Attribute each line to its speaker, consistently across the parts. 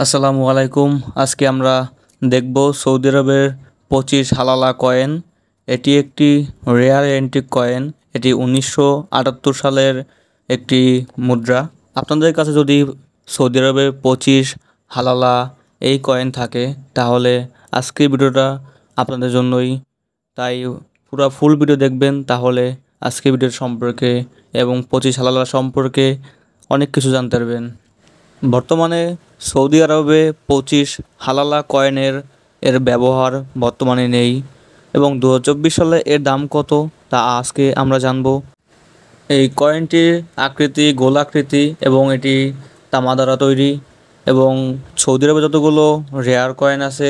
Speaker 1: আসসালামু আলাইকুম। আজকে আমরা দেখব সৌদি আরবের 25 হালালা কয়েন। এটি একটি রেয়ার অ্যান্টিক কয়েন। এটি 1978 সালের একটি মুদ্রা। আপনাদের কাছে যদি সৌদি আরবে 25 হালালা এই কয়েন থাকে তাহলে আজকের ভিডিওটা আপনাদের জন্যই। তাই পুরো ফুল ভিডিও দেখবেন, তাহলে আজকের ভিডিও সম্পর্কে এবং 25 হালালা সম্পর্কে অনেক কিছু জানতে পারবেন। বর্তমানে সৌদি আরবে 25 হালালা কয়েনের ব্যবহার বর্তমানে নেই এবং 2024 সালে এর দাম কত তা আজকে আমরা জানব। এই কয়েনটির আকৃতি গোলাকৃতি এবং এটি তামা দ্বারা তৈরি এবং সৌদি আরবে যতগুলো রেয়ার কয়েন আছে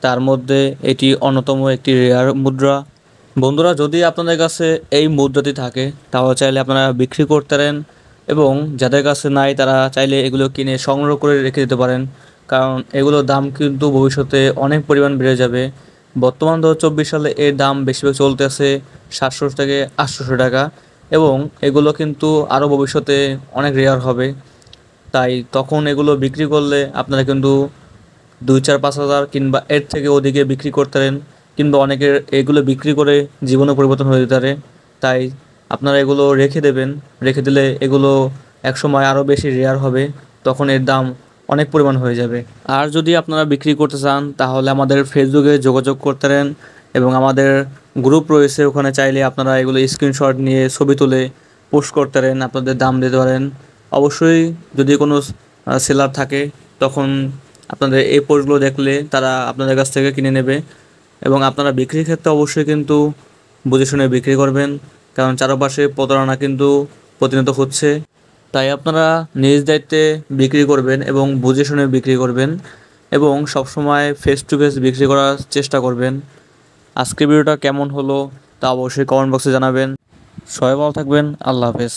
Speaker 1: তার মধ্যে এটি অন্যতম একটি রেয়ার মুদ্রা। বন্ধুরা, যদি আপনাদের কাছে এই মুদ্রাটি থাকে তাহলে চাইলে আপনারা বিক্রি করতে পারেন এবং যাদের কাছে নাই তারা চাইলে এগুলো কিনে সংগ্রহ করে রেখে দিতে পারেন, কারণ এগুলোর দাম কিন্তু ভবিষ্যতে অনেক পরিমাণ বেড়ে যাবে। বর্তমান 2024 সালে এর দাম বেশিরভাগ চলতেছে 700 থেকে 800 টাকা এবং এগুলো কিন্তু আরও ভবিষ্যতে অনেক রেয়ার হবে। তাই তখন এগুলো বিক্রি করলে আপনারা কিন্তু 2-4-5 হাজার কিংবা এর থেকে ওদিকে বিক্রি করতে পারেন, কিংবা অনেকের এগুলো বিক্রি করে জীবনে পরিবর্তন হয়ে যেতে পারে। তাই আপনারা এগুলো রেখে দেবেন, রেখে দিলে এগুলো একসময় আরও বেশি রেয়ার হবে, তখন এর দাম অনেক পরিমাণ হয়ে যাবে। আর যদি আপনারা বিক্রি করতে চান তাহলে আমাদের ফেসবুকে যোগাযোগ করতে পারেন এবং আমাদের গ্রুপ রয়েছে, ওখানে চাইলে আপনারা এগুলো স্ক্রিনশট নিয়ে ছবি তুলে পোস্ট করতে পারেন, আপনাদের দাম দিতে পারেন। অবশ্যই যদি কোনো সেলার থাকে তখন আপনাদের এই পোস্টগুলো দেখলে তারা আপনাদের কাছ থেকে কিনে নেবে এবং আপনারা বিক্রির ক্ষেত্রে অবশ্যই কিন্তু বুঝে শুনে বিক্রি করবেন, কারণ চারপাশে প্রতারণা কিন্তু প্রতিনিয়ত হচ্ছে। তাই আপনারা নিজ দায়িত্বে বিক্রি করবেন এবং বুঝে শুনে বিক্রি করবেন এবং সবসময় ফেস টু ফেস বিক্রি করার চেষ্টা করবেন। আজকের ভিডিওটা কেমন হলো তা অবশ্যই কমেন্ট বক্সে জানাবেন। সবাই ভালো থাকবেন। আল্লাহ হাফেজ।